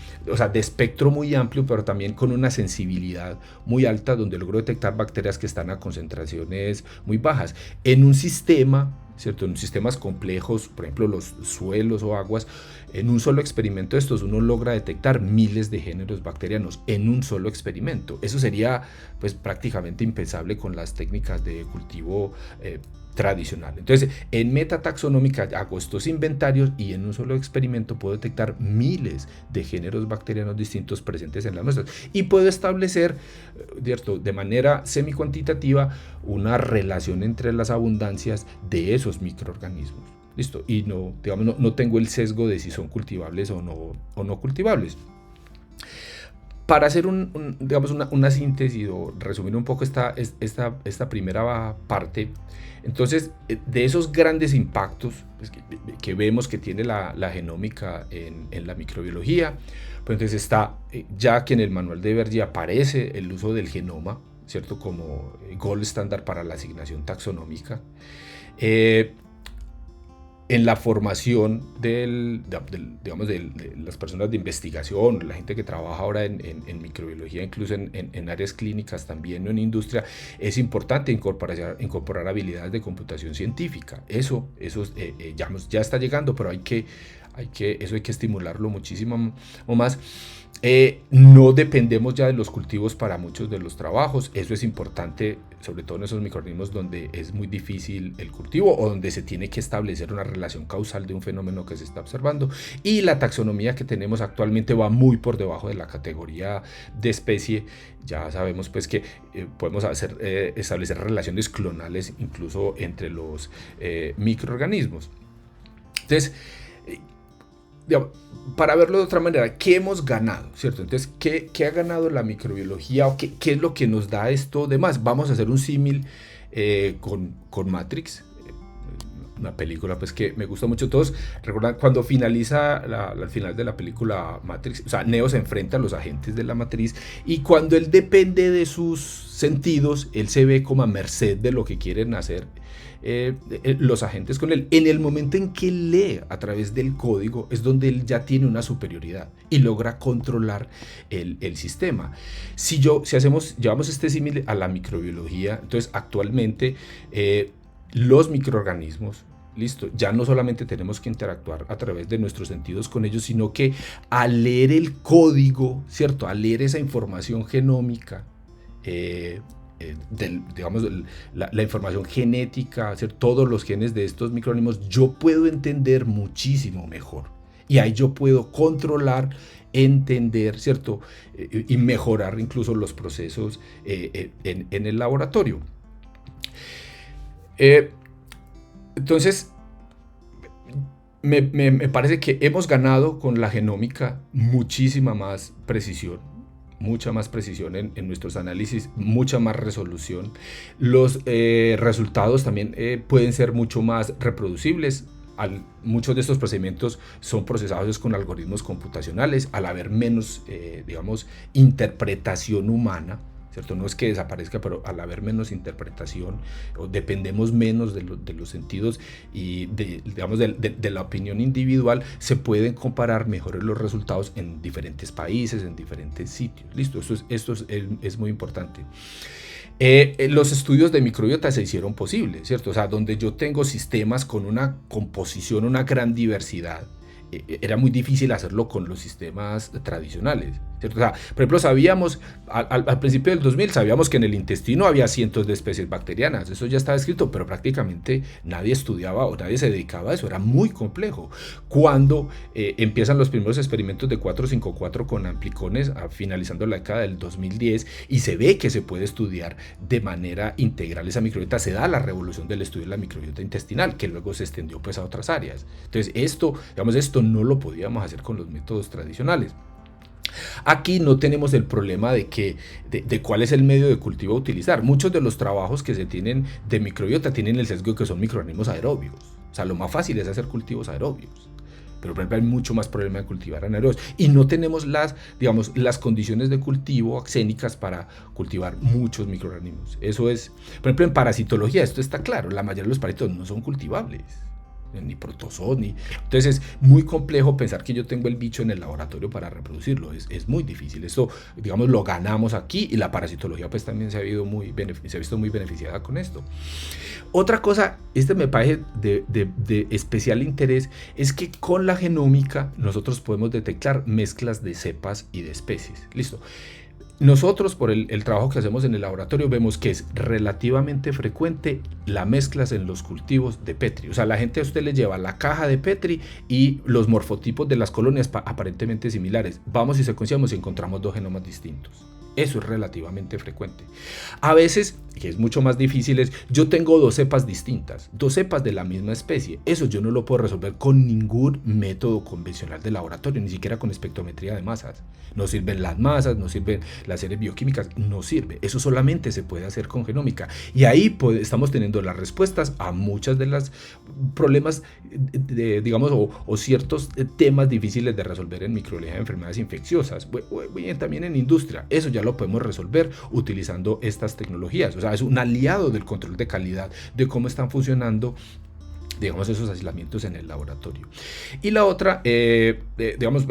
espectro muy amplio, pero también con una sensibilidad muy alta, donde logro detectar bacterias que están a concentraciones muy bajas. En un sistema, ¿cierto? En sistemas complejos, por ejemplo los suelos o aguas, en un solo experimento de estos uno logra detectar miles de géneros bacterianos en un solo experimento. Eso sería pues prácticamente impensable con las técnicas de cultivo tradicional. Entonces, en metataxonómica hago estos inventarios y en un solo experimento puedo detectar miles de géneros bacterianos distintos presentes en las muestras y puedo establecer, ¿cierto?, de manera semi-cuantitativa una relación entre las abundancias de esos microorganismos. ¿Listo? Y no, digamos, no tengo el sesgo de si son cultivables o no cultivables. Para hacer digamos una síntesis o resumir un poco esta primera parte, entonces de esos grandes impactos pues, que vemos que tiene la genómica en la microbiología, pues entonces está ya que en el manual de Bergy aparece el uso del genoma, ¿cierto?, como gold estándar para la asignación taxonómica. En la formación de las personas de investigación, la gente que trabaja ahora en microbiología, incluso en áreas clínicas también, o en industria, es importante incorporar habilidades de computación científica. Eso ya está llegando, pero hay que estimularlo muchísimo más. No dependemos ya de los cultivos para muchos de los trabajos. Eso es importante, sobre todo en esos microorganismos donde es muy difícil el cultivo o donde se tiene que establecer una relación causal de un fenómeno que se está observando. Y la taxonomía que tenemos actualmente va muy por debajo de la categoría de especie. Ya sabemos pues que podemos establecer relaciones clonales incluso entre los microorganismos. Entonces, para verlo de otra manera, ¿qué hemos ganado? ¿Cierto? Entonces, ¿qué ha ganado la microbiología o qué es lo que nos da esto de más? Vamos a hacer un símil con Matrix, una película pues que me gusta mucho. Todos recuerdan cuando finaliza al final de la película Matrix, o sea, Neo se enfrenta a los agentes de la matriz y cuando él depende de sus sentidos, él se ve como a merced de lo que quieren hacer los agentes con él. En el momento en que lee a través del código es donde él ya tiene una superioridad y logra controlar el sistema. Si llevamos este símil a la microbiología, entonces actualmente los microorganismos, listo, ya no solamente tenemos que interactuar a través de nuestros sentidos con ellos, sino que al leer el código, ¿cierto?, al leer esa información genómica, digamos, la información genética, ¿cierto?, todos los genes de estos microorganismos, yo puedo entender muchísimo mejor. Y ahí yo puedo controlar, entender, ¿cierto?, y mejorar incluso los procesos en el laboratorio. Entonces, me parece que hemos ganado con la genómica muchísima más precisión, mucha más precisión en nuestros análisis, mucha más resolución. Los resultados también pueden ser mucho más reproducibles. Muchos de estos procedimientos son procesados con algoritmos computacionales, al haber menos, digamos, interpretación humana, ¿cierto? No es que desaparezca, pero al haber menos interpretación, dependemos menos de los sentidos y digamos, de la opinión individual, se pueden comparar mejores los resultados en diferentes países, en diferentes sitios. Listo, esto es muy importante. Los estudios de microbiota se hicieron posibles, ¿cierto? O sea, donde yo tengo sistemas con una composición, una gran diversidad. Era muy difícil hacerlo con los sistemas tradicionales, ¿cierto? O sea, por ejemplo, sabíamos, al principio del 2000, sabíamos que en el intestino había cientos de especies bacterianas, eso ya estaba escrito, pero prácticamente nadie estudiaba o nadie se dedicaba a eso, era muy complejo. Cuando empiezan los primeros experimentos de 454 con amplicones, finalizando la década del 2010, y se ve que se puede estudiar de manera integral esa microbiota, se da la revolución del estudio de la microbiota intestinal, que luego se extendió pues a otras áreas. Entonces esto no lo podíamos hacer con los métodos tradicionales. Aquí no tenemos el problema de cuál es el medio de cultivo a utilizar. Muchos de los trabajos que se tienen de microbiota tienen el sesgo de que son microorganismos aerobios. O sea, lo más fácil es hacer cultivos aerobios. Pero por ejemplo hay mucho más problema de cultivar anaerobios. Y no tenemos las condiciones de cultivo axénicas para cultivar muchos microorganismos. Eso es, por ejemplo, en parasitología esto está claro. La mayoría de los parásitos no son cultivables. Ni protozoos, entonces es muy complejo pensar que yo tengo el bicho en el laboratorio para reproducirlo, es muy difícil. Esto, digamos, lo ganamos aquí, y la parasitología pues también se ha visto muy beneficiada con esto. Otra cosa, me parece de especial interés, es que con la genómica nosotros podemos detectar mezclas de cepas y de especies. Listo. Nosotros, por el trabajo que hacemos en el laboratorio, vemos que es relativamente frecuente las mezclas en los cultivos de Petri. O sea, la gente a usted le lleva la caja de Petri y los morfotipos de las colonias aparentemente similares. Vamos y secuenciamos y encontramos dos genomas distintos. Eso es relativamente frecuente. A veces, que es mucho más difícil, yo tengo dos cepas distintas, dos cepas de la misma especie. Eso yo no lo puedo resolver con ningún método convencional de laboratorio, ni siquiera con espectrometría de masas. No sirven las masas, no sirven las series bioquímicas, no sirve. Eso solamente se puede hacer con genómica. Y ahí estamos teniendo las respuestas a muchas de las problemas, digamos, o ciertos temas difíciles de resolver en microbiología de enfermedades infecciosas. También en industria. Eso ya lo podemos resolver utilizando estas tecnologías. O sea, es un aliado del control de calidad, de cómo están funcionando, digamos, esos aislamientos en el laboratorio. Y la otra, digamos,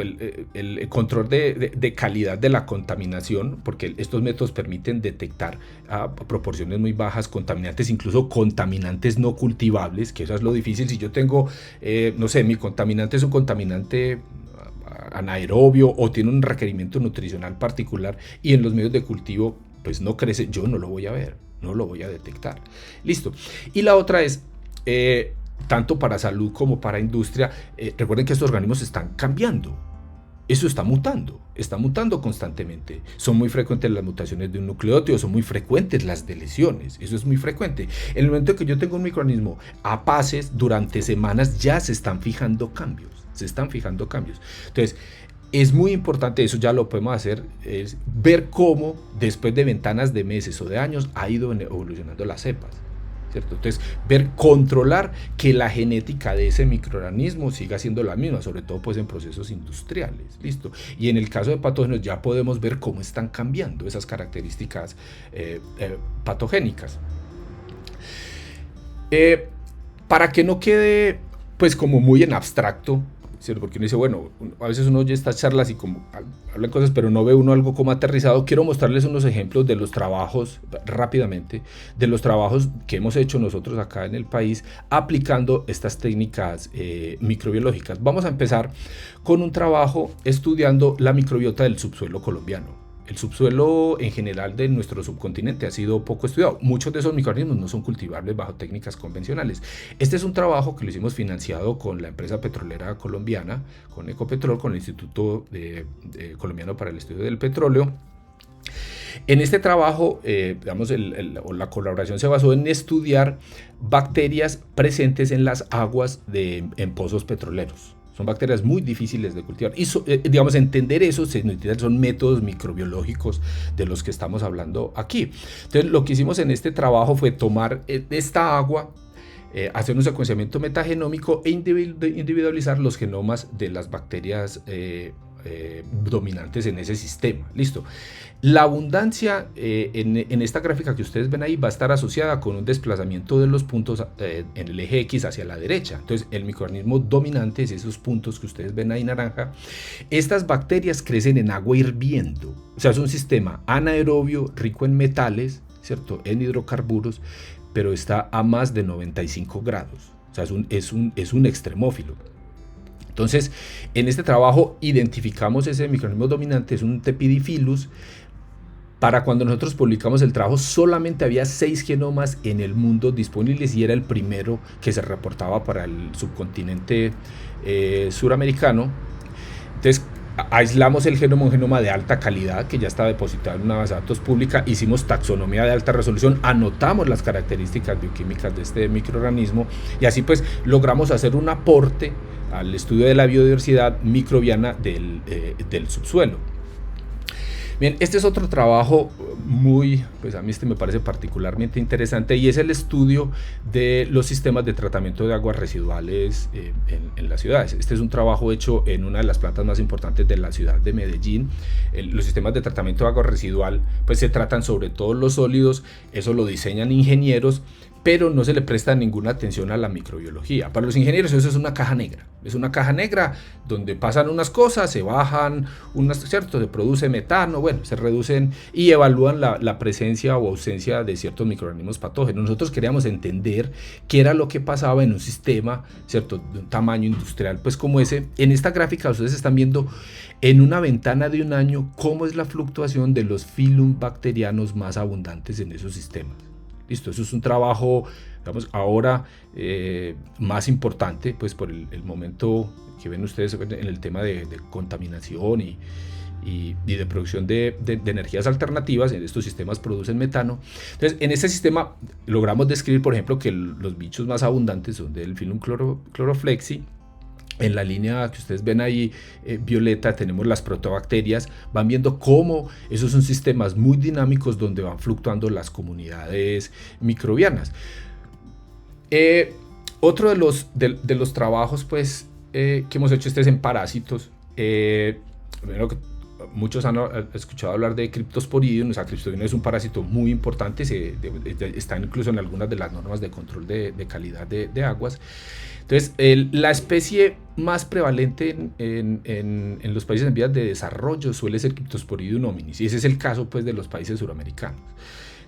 el control de calidad de la contaminación, porque estos métodos permiten detectar a proporciones muy bajas contaminantes, incluso contaminantes no cultivables, que eso es lo difícil. Si yo tengo, no sé, mi contaminante es un contaminante anaerobio o tiene un requerimiento nutricional particular y en los medios de cultivo pues no crece, yo no lo voy a ver, no lo voy a detectar. Listo. Y la otra es, tanto para salud como para industria, recuerden que estos organismos están cambiando. Eso está mutando constantemente. Son muy frecuentes las mutaciones de un nucleótido, son muy frecuentes las deleciones, eso es muy frecuente. En el momento que yo tengo un microorganismo apaces, durante semanas ya se están fijando cambios. Entonces, es muy importante, eso ya lo podemos hacer, es ver cómo después de ventanas de meses o de años ha ido evolucionando las cepas. ¿Cierto? Entonces, controlar que la genética de ese microorganismo siga siendo la misma, sobre todo pues en procesos industriales. ¿Listo? Y en el caso de patógenos ya podemos ver cómo están cambiando esas características patogénicas. Para que no quede pues como muy en abstracto, ¿cierto? Porque uno dice, bueno, a veces uno oye estas charlas y como habla cosas, pero no ve uno algo como aterrizado. Quiero mostrarles unos ejemplos de los trabajos, rápidamente, de los trabajos que hemos hecho nosotros acá en el país aplicando estas técnicas microbiológicas. Vamos a empezar con un trabajo estudiando la microbiota del subsuelo colombiano. El subsuelo en general de nuestro subcontinente ha sido poco estudiado. Muchos de esos microorganismos no son cultivables bajo técnicas convencionales. Este es un trabajo que lo hicimos financiado con la empresa petrolera colombiana, con Ecopetrol, con el Instituto Colombiano para el Estudio del Petróleo. En este trabajo, la colaboración se basó en estudiar bacterias presentes en las aguas en pozos petroleros. Son bacterias muy difíciles de cultivar y digamos, entender eso son métodos microbiológicos de los que estamos hablando aquí. Entonces lo que hicimos en este trabajo fue tomar esta agua, hacer un secuenciamiento metagenómico e individualizar los genomas de las bacterias dominantes en ese sistema. Listo. La abundancia en esta gráfica que ustedes ven ahí va a estar asociada con un desplazamiento de los puntos en el eje X hacia la derecha. Entonces el microorganismo dominante es esos puntos que ustedes ven ahí naranja. Estas bacterias crecen en agua hirviendo. O sea, es un sistema anaerobio rico en metales, ¿cierto? En hidrocarburos, pero está a más de 95 grados. O sea, es un extremófilo. Entonces, en este trabajo identificamos ese microorganismo dominante, es un Tepidiphyllus. Para cuando nosotros publicamos el trabajo, solamente había 6 genomas en el mundo disponibles y era el primero que se reportaba para el subcontinente suramericano. Entonces, aislamos el genoma, un genoma de alta calidad que ya está depositado en una base de datos pública, hicimos taxonomía de alta resolución, anotamos las características bioquímicas de este microorganismo y así pues logramos hacer un aporte al estudio de la biodiversidad microbiana del subsuelo. Bien, este es otro trabajo muy, pues a mí me parece particularmente interesante y es el estudio de los sistemas de tratamiento de aguas residuales en las ciudades. Este es un trabajo hecho en una de las plantas más importantes de la ciudad de Medellín. Los sistemas de tratamiento de agua residual pues se tratan sobre todo los sólidos, eso lo diseñan ingenieros, pero no se le presta ninguna atención a la microbiología. Para los ingenieros eso es una caja negra. Es una caja negra donde pasan unas cosas, se bajan unas, ¿cierto? Se produce metano, bueno, se reducen y evalúan la presencia o ausencia de ciertos microorganismos patógenos. Nosotros queríamos entender qué era lo que pasaba en un sistema, ¿cierto? De un tamaño industrial, pues como ese. En esta gráfica ustedes están viendo en una ventana de un año cómo es la fluctuación de los filum bacterianos más abundantes en esos sistemas. Listo, eso es un trabajo, digamos, ahora más importante, pues por el momento que ven ustedes en el tema de contaminación y de producción de energías alternativas. En estos sistemas producen metano. Entonces, en este sistema logramos describir, por ejemplo, que los bichos más abundantes son del filum chloroflexi. En la línea que ustedes ven ahí violeta tenemos las protobacterias. Van viendo cómo esos son sistemas muy dinámicos donde van fluctuando las comunidades microbianas. Otro de los trabajos pues, que hemos hecho es en parásitos. Primero que muchos han escuchado hablar de Cryptosporidium. O sea, Cryptosporidium es un parásito muy importante, está incluso en algunas de las normas de control de calidad de aguas. Entonces, la especie más prevalente en los países en vías de desarrollo suele ser Cryptosporidium hominis, y ese es el caso pues, de los países suramericanos.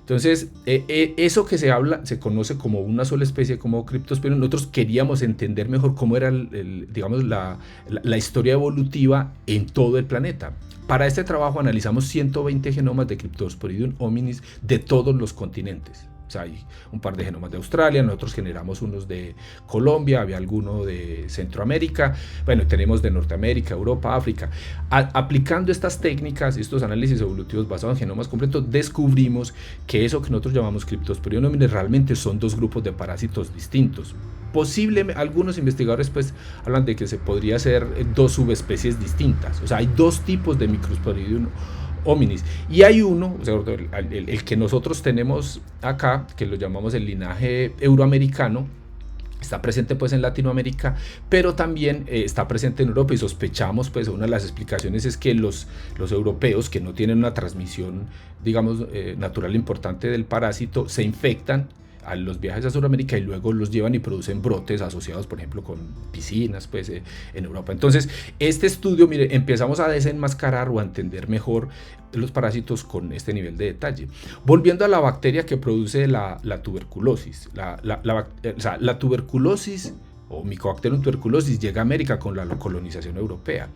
Entonces, eso que se conoce como una sola especie, como Cryptosporidium, nosotros queríamos entender mejor cómo era digamos, la historia evolutiva en todo el planeta. Para este trabajo analizamos 120 genomas de Cryptosporidium hominis de todos los continentes. O sea, hay un par de genomas de Australia, nosotros generamos unos de Colombia, había alguno de Centroamérica, bueno, tenemos de Norteamérica, Europa, África. Aplicando estas técnicas, estos análisis evolutivos basados en genomas completos, descubrimos que eso que nosotros llamamos Cryptosporidium hominis realmente son dos grupos de parásitos distintos. Posiblemente, algunos investigadores pues hablan de que se podría hacer dos subespecies distintas, o sea, hay dos tipos de Microsporidium hominis, y hay uno, o sea, el que nosotros tenemos acá, que lo llamamos el linaje euroamericano, está presente pues en Latinoamérica, pero también está presente en Europa, y sospechamos pues una de las explicaciones es que los europeos que no tienen una transmisión, digamos, natural importante del parásito, se infectan a los viajes a Sudamérica y luego los llevan y producen brotes asociados, por ejemplo, con piscinas pues, en Europa. Entonces, este estudio, mire, empezamos a desenmascarar o a entender mejor los parásitos con este nivel de detalle. Volviendo a la bacteria que produce la tuberculosis. La tuberculosis o Mycobacterium tuberculosis llega a América con la colonización europea.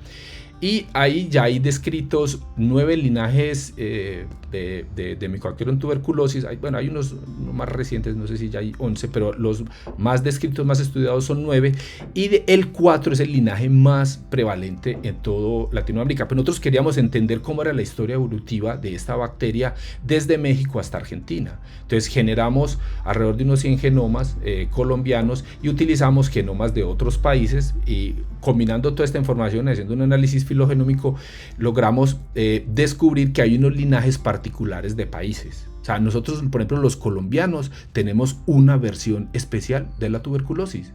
Y ahí ya hay descritos 9 linajes de Mycobacterium tuberculosis. Hay unos más recientes, no sé si ya hay 11, pero los más descritos, más estudiados son 9. Y el 4 es el linaje más prevalente en todo Latinoamérica. Pero nosotros queríamos entender cómo era la historia evolutiva de esta bacteria desde México hasta Argentina. Entonces generamos alrededor de unos 100 genomas colombianos y utilizamos genomas de otros países, y combinando toda esta información, haciendo un análisis filogenómico, logramos descubrir que hay unos linajes particulares de países. O sea, nosotros, por ejemplo, los colombianos tenemos una versión especial de la tuberculosis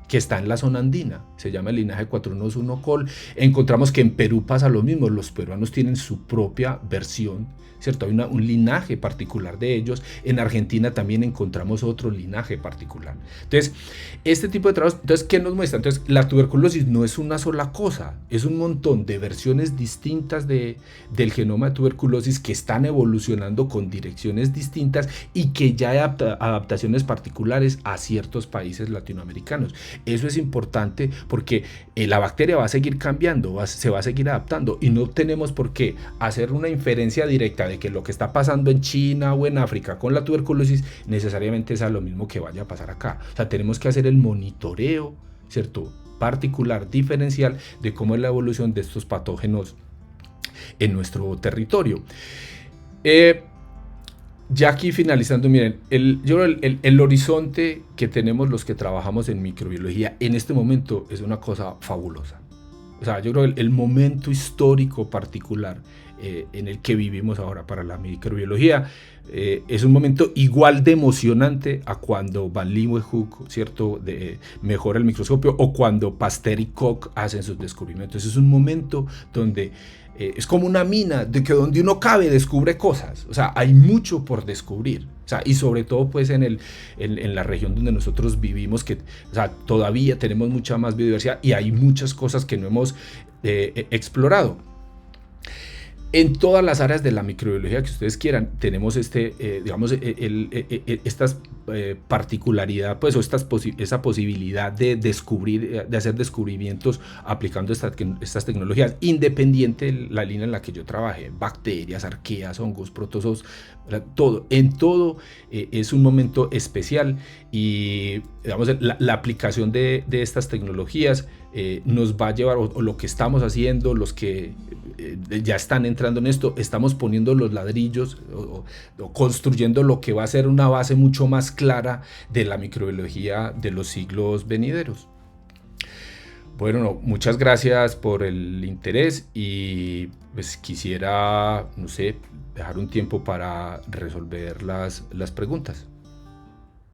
que está en la zona andina, se llama el linaje 411 col. Encontramos que en Perú pasa lo mismo, los peruanos tienen su propia versión, ¿cierto? Hay un linaje particular de ellos. En Argentina también encontramos otro linaje particular. Entonces, este tipo de trabajos, entonces, ¿qué nos muestra? Entonces, la tuberculosis no es una sola cosa, es un montón de versiones distintas del genoma de tuberculosis que están evolucionando con direcciones distintas y que ya hay adaptaciones particulares a ciertos países latinoamericanos. Eso es importante porque la bacteria va a seguir cambiando, se va a seguir adaptando y no tenemos por qué hacer una inferencia directa de que lo que está pasando en China o en África con la tuberculosis necesariamente sea lo mismo que vaya a pasar acá. O sea, tenemos que hacer el monitoreo, ¿cierto?, particular, diferencial de cómo es la evolución de estos patógenos en nuestro territorio. Ya aquí finalizando, miren, el horizonte que tenemos los que trabajamos en microbiología en este momento es una cosa fabulosa. O sea, yo creo que el momento histórico particular en el que vivimos ahora para la microbiología es un momento igual de emocionante a cuando Van Leeuwenhoek, ¿cierto?, mejora el microscopio, o cuando Pasteur y Koch hacen sus descubrimientos. Es un momento donde es como una mina donde uno cabe, descubre cosas. O sea, hay mucho por descubrir. O sea, y sobre todo pues en la región donde nosotros vivimos, que, o sea, todavía tenemos mucha más biodiversidad y hay muchas cosas que no hemos explorado. En todas las áreas de la microbiología que ustedes quieran, tenemos estas particularidad, pues, o esa posibilidad de descubrir, de hacer descubrimientos aplicando estas tecnologías, independiente de la línea en la que yo trabajé, bacterias, arqueas, hongos, protozoos, todo. En todo es un momento especial y, digamos, la aplicación de estas tecnologías nos va a llevar, o lo que estamos haciendo, los que ya están entrando en esto, estamos poniendo los ladrillos o construyendo lo que va a ser una base mucho más clara de la microbiología de los siglos venideros. Bueno, no, muchas gracias por el interés y pues quisiera, no sé, dejar un tiempo para resolver las preguntas.